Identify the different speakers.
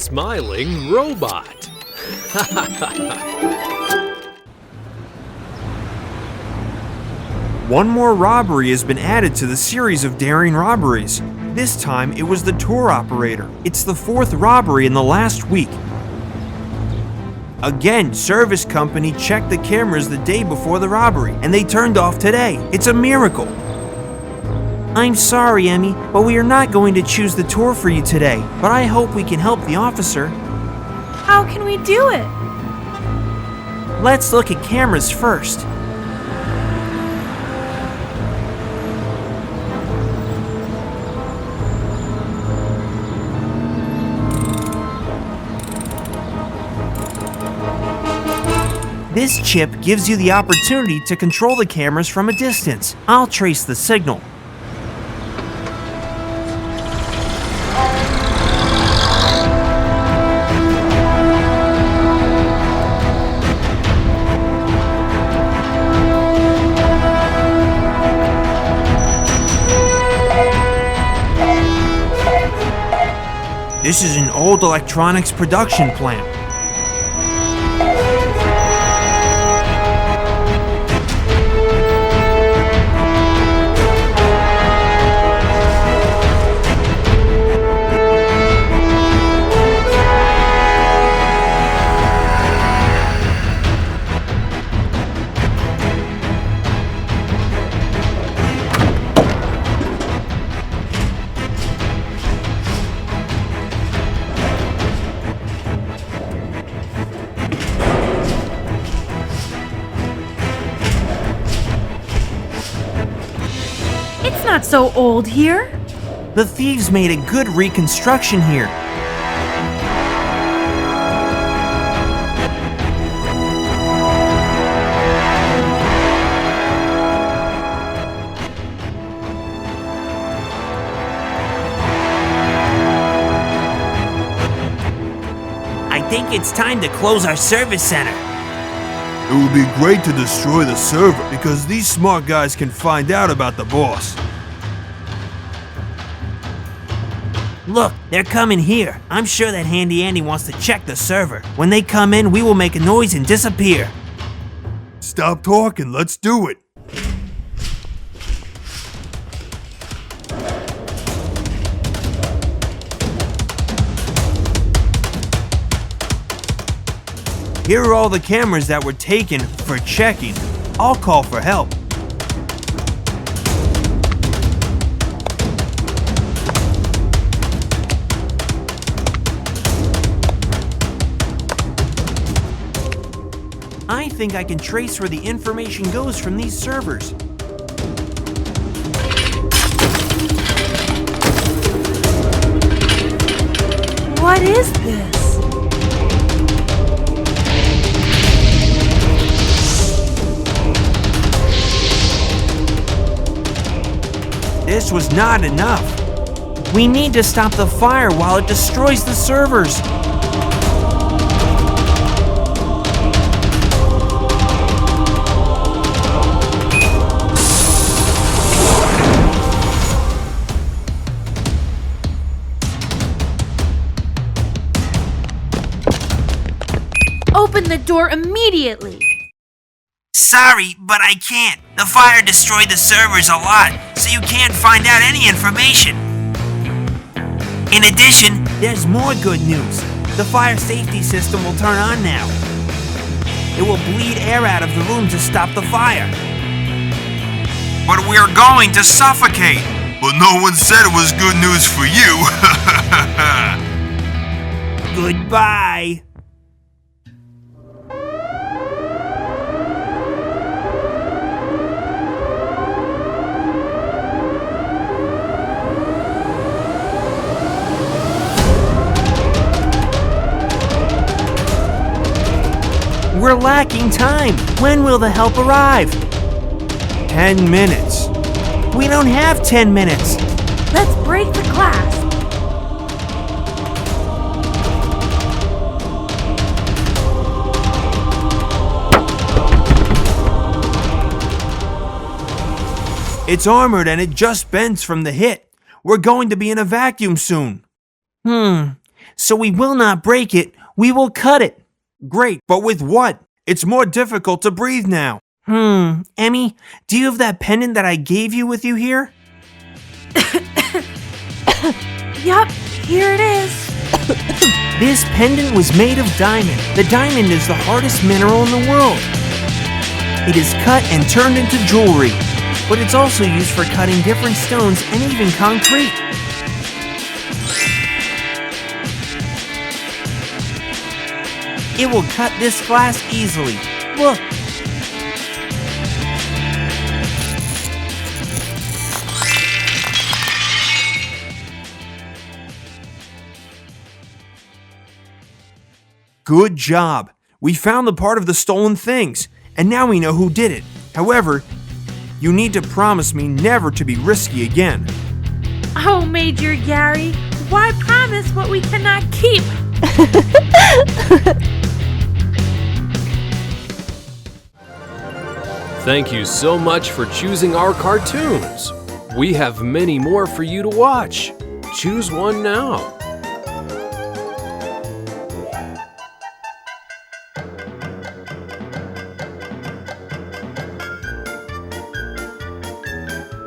Speaker 1: smiling robot.
Speaker 2: One more robbery has been added to the series of daring robberies. This time, it was the tour operator. It's the 4th robbery in the last week. Again, service company checked the cameras the day before the robbery, and they turned off today. It's a miracle. I'm sorry, Emmy, but we are not going to choose the tour for you today, but I hope we can help the officer.
Speaker 3: How can we do it?
Speaker 2: Let's look at cameras first. This chip gives you the opportunity to control the cameras from a distance. I'll trace the signal. This is an old electronics production plant.
Speaker 3: It's not so old here.
Speaker 2: The thieves made a good reconstruction here. I think it's time to close our service center.
Speaker 4: It would be great to destroy the server because these smart guys can find out about the boss.
Speaker 2: Look, they're coming here. I'm sure that Handy Andy wants to check the server. When they come in, we will make a noise and disappear.
Speaker 4: Stop talking, let's do it.
Speaker 2: Here are all the cameras that were taken for checking. I'll call for help. I think I can trace where the information goes from these servers.
Speaker 3: What is this?
Speaker 2: This was not enough. We need to stop the fire while it destroys the servers.
Speaker 3: Open the door immediately.
Speaker 2: Sorry, but I can't. The fire destroyed the servers a lot, so you can't find out any information. In addition, there's more good news. The fire safety system will turn on now. It will bleed air out of the room to stop the fire.
Speaker 4: But we're going to suffocate. But no one said it was good news for you.
Speaker 2: Goodbye. We're lacking time. When will the help arrive? 10 minutes. We don't have 10 minutes.
Speaker 3: Let's break the glass.
Speaker 2: It's armored and it just bends from the hit. We're going to be in a vacuum soon. So we will not break it, we will cut it.
Speaker 5: Great, but with what? It's more difficult to breathe now.
Speaker 2: Emmy, do you have that pendant that I gave you with you here?
Speaker 3: Yup, here it is.
Speaker 2: This pendant was made of diamond. The diamond is the hardest mineral in the world. It is cut and turned into jewelry, but it's also used for cutting different stones and even concrete. It will cut this glass easily. Look.
Speaker 5: Good job. We found the part of the stolen things, and now we know who did it. However, you need to promise me never to be risky again.
Speaker 3: Oh, Major Gary, why promise what we cannot keep?
Speaker 1: Thank you so much for choosing our cartoons. We have many more for you to watch. Choose one now.